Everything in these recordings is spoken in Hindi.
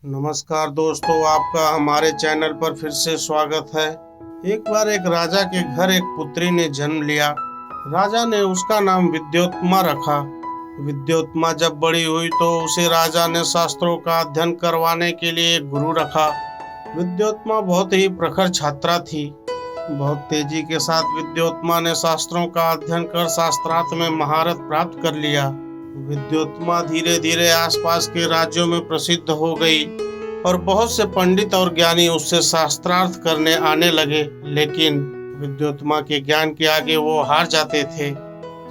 नमस्कार दोस्तों, आपका हमारे चैनल पर फिर से स्वागत है। एक बार एक राजा के घर एक पुत्री ने जन्म लिया। राजा ने उसका नाम विद्योत्मा रखा। विद्योत्मा जब बड़ी हुई तो उसे राजा ने शास्त्रों का अध्ययन करवाने के लिए एक गुरु रखा। विद्योत्मा बहुत ही प्रखर छात्रा थी। बहुत तेजी के साथ विद्योत्मा ने शास्त्रों का अध्ययन कर शास्त्रार्थ में महारत प्राप्त कर लिया। विद्योत्मा धीरे धीरे आसपास के राज्यों में प्रसिद्ध हो गई और बहुत से पंडित और ज्ञानी उससे शास्त्रार्थ करने आने लगे, लेकिन विद्योत्मा के ज्ञान के आगे वो हार जाते थे।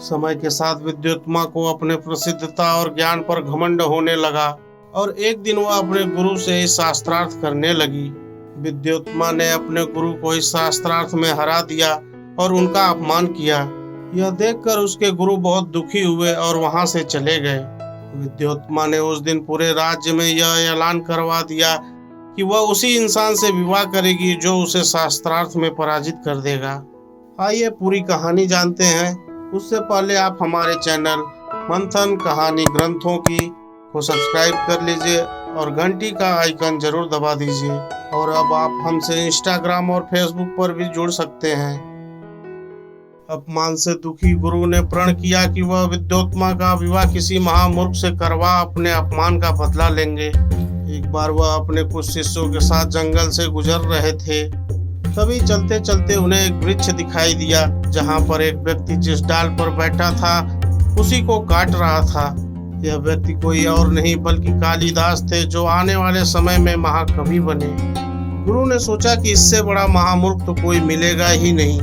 समय के साथ विद्योत्मा को अपने प्रसिद्धता और ज्ञान पर घमंड होने लगा और एक दिन वह अपने गुरु से इस शास्त्रार्थ करने लगी। विद्योत्मा ने अपने गुरु को इस शास्त्रार्थ में हरा दिया और उनका अपमान किया। यह देखकर उसके गुरु बहुत दुखी हुए और वहां से चले गए। विद्योत्मा ने उस दिन पूरे राज्य में यह ऐलान करवा दिया कि वह उसी इंसान से विवाह करेगी जो उसे शास्त्रार्थ में पराजित कर देगा। आइए पूरी कहानी जानते हैं। उससे पहले आप हमारे चैनल मंथन कहानी ग्रंथों की को सब्सक्राइब कर लीजिए और घंटी का आइकन जरूर दबा दीजिए। और अब आप हमसे इंस्टाग्राम और फेसबुक पर भी जुड़ सकते हैं। अपमान से दुखी गुरु ने प्रण किया कि वह विद्योत्मा का विवाह किसी महामूर्ख से करवा अपने अपमान का बदला लेंगे। एक बार वह अपने कुछ शिष्यों के साथ जंगल से गुजर रहे थे। तभी चलते चलते उन्हें एक वृक्ष दिखाई दिया जहां पर एक व्यक्ति जिस डाल पर बैठा था उसी को काट रहा था। यह व्यक्ति कोई और नहीं बल्कि कालिदास थे, जो आने वाले समय में महाकवि बने। गुरु ने सोचा कि इससे बड़ा महामूर्ख तो कोई मिलेगा ही नहीं।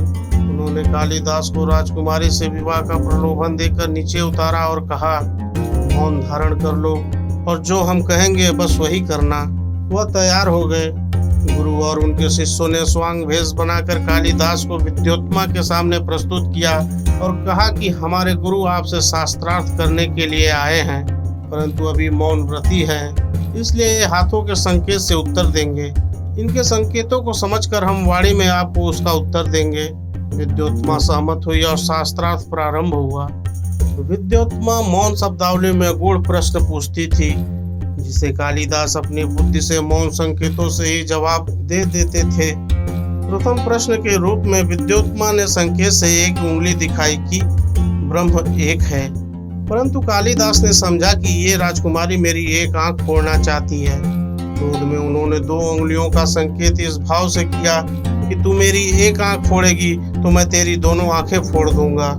उन्होंने कालिदास को राजकुमारी से विवाह का प्रलोभन देकर नीचे उतारा और कहा, मौन धारण कर लो और जो हम कहेंगे बस वही करना। वह तैयार हो गए। गुरु और उनके शिष्यों ने स्वांग भेष बनाकर कालिदास को विद्योत्मा के सामने प्रस्तुत किया और कहा कि हमारे गुरु आपसे शास्त्रार्थ करने के लिए आए हैं, परंतु अभी मौन व्रती हैं, इसलिए हाथों के संकेत से उत्तर देंगे। इनके संकेतों को समझकर हम वाणी में आपको उसका उत्तर देंगे। विद्योत्मा सहमत हुई और शास्त्रार्थ प्रारंभ हुआ। विद्योत्मा मौन शब्दावली में गूढ़ प्रश्न पूछती थी, जिसे कालिदास अपनी बुद्धि से मौन संकेतों से ही जवाब दे देते थे। प्रथम प्रश्न के रूप में विद्योत्मा ने संकेत से एक उंगली दिखाई कि ब्रह्म एक है, परंतु कालिदास ने समझा कि ये राजकुमारी मेरी एक आंख फोड़ना चाहती है। क्रोध में उन्होंने दो उंगलियों का संकेत इस भाव से किया कि तू मेरी एक आंख फोड़ेगी तो मैं तेरी दोनों आंखें फोड़ दूंगा।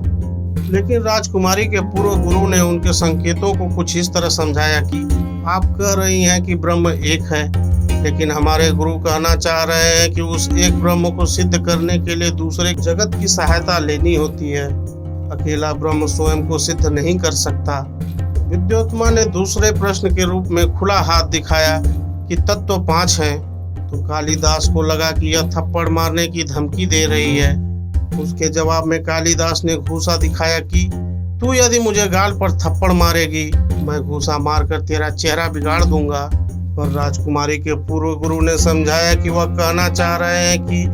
लेकिन राजकुमारी के पूर्व गुरु ने उनके संकेतों को कुछ इस तरह समझाया कि आप कह रही हैं कि ब्रह्म एक है, लेकिन हमारे गुरु कहना चाह रहे हैं कि उस एक ब्रह्म को सिद्ध करने के लिए दूसरे जगत की सहायता लेनी होती है। अकेला ब्रह्म स्वयं को सिद्ध नहीं कर सकता। विद्योत्मा ने दूसरे प्रश्न के रूप में खुला हाथ दिखाया कि तत्व 5 हैं, तो कालिदास को लगा कि यह थप्पड़ मारने की धमकी दे रही है। उसके जवाब में कालिदास ने घूंसा दिखाया कि तू यदि मुझे गाल पर थप्पड़ मारेगी, मैं घूंसा मारकर तेरा चेहरा बिगाड़ दूंगा। पर राजकुमारी के पूर्व गुरु ने समझाया कि वह कहना चाह रहे हैं कि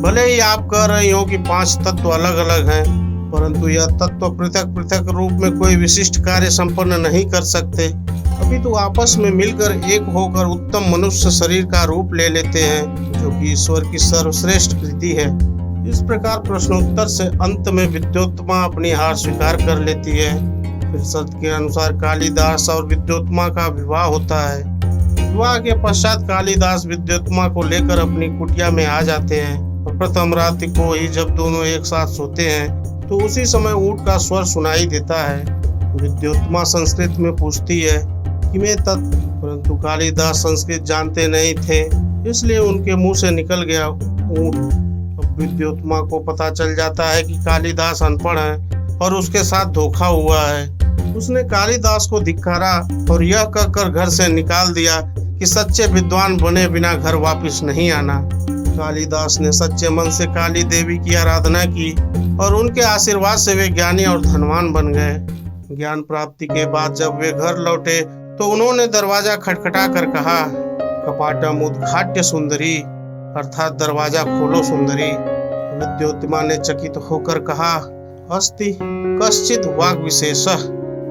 भले ही आप कह रही हो कि 5 तत्व अलग अलग हैं, परंतु यह तत्व पृथक पृथक रूप में कोई विशिष्ट कार्य संपन्न नहीं कर सकते। अभी तो आपस में मिलकर एक होकर उत्तम मनुष्य शरीर का रूप ले लेते हैं, जो कि ईश्वर की सर्वश्रेष्ठ कृति है। इस प्रकार प्रश्नोत्तर से अंत में विद्योत्मा अपनी हार स्वीकार कर लेती है। फिर शर्त के अनुसार कालिदास और विद्योत्मा का विवाह होता है। विवाह के पश्चात कालिदास विद्योत्मा को लेकर अपनी कुटिया में आ जाते हैं और प्रथम रात्रि को ही जब दोनों एक साथ सोते हैं तो उसी समय ऊंट का स्वर सुनाई देता है। विद्योत्मा संस्कृत में पूछती है कि मैं तत्व, परंतु कालिदास संस्कृत जानते नहीं थे, इसलिए उनके मुंह से निकल गया ऊंट। अब विद्योत्मा को पता चल जाता है कि कालिदास अनपढ़ है और उसके साथ धोखा हुआ है। उसने कालिदास को धिक्कारा और यह कहकर घर से निकाल दिया कि सच्चे विद्वान बने बिना घर वापस नहीं आना। कालिदास ने सच्चे मन से काली देवी की आराधना की और उनके आशीर्वाद से वे ज्ञानी और धनवान बन गए। ज्ञान प्राप्ति के बाद जब वे घर लौटे तो उन्होंने दरवाजा खटखटा कर कहा, कपाटम उद्घाट्य सुंदरी, अर्थात दरवाजा खोलो सुंदरी। विद्योत्मा ने चकित होकर कहा, अस्ति कश्चित वाग विशेषः,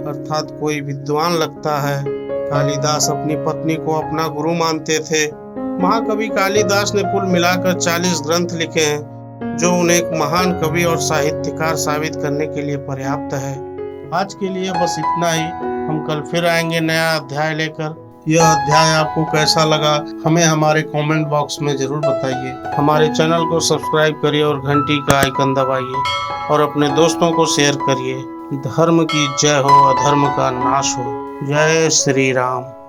अर्थात कोई विद्वान लगता है। कालिदास अपनी पत्नी को अपना गुरु मानते थे। महाकवि कालिदास ने कुल मिलाकर 40 ग्रंथ लिखे हैं, जो उन्हें एक महान कवि और साहित्यकार साबित करने के लिए पर्याप्त है। आज के लिए बस इतना ही। हम कल फिर आएंगे नया अध्याय लेकर। यह अध्याय आपको कैसा लगा हमें हमारे कमेंट बॉक्स में जरूर बताइए। हमारे चैनल को सब्सक्राइब करिए और घंटी का आइकन दबाइए और अपने दोस्तों को शेयर करिए। धर्म की जय हो, अधर्म का नाश हो। जय श्री राम।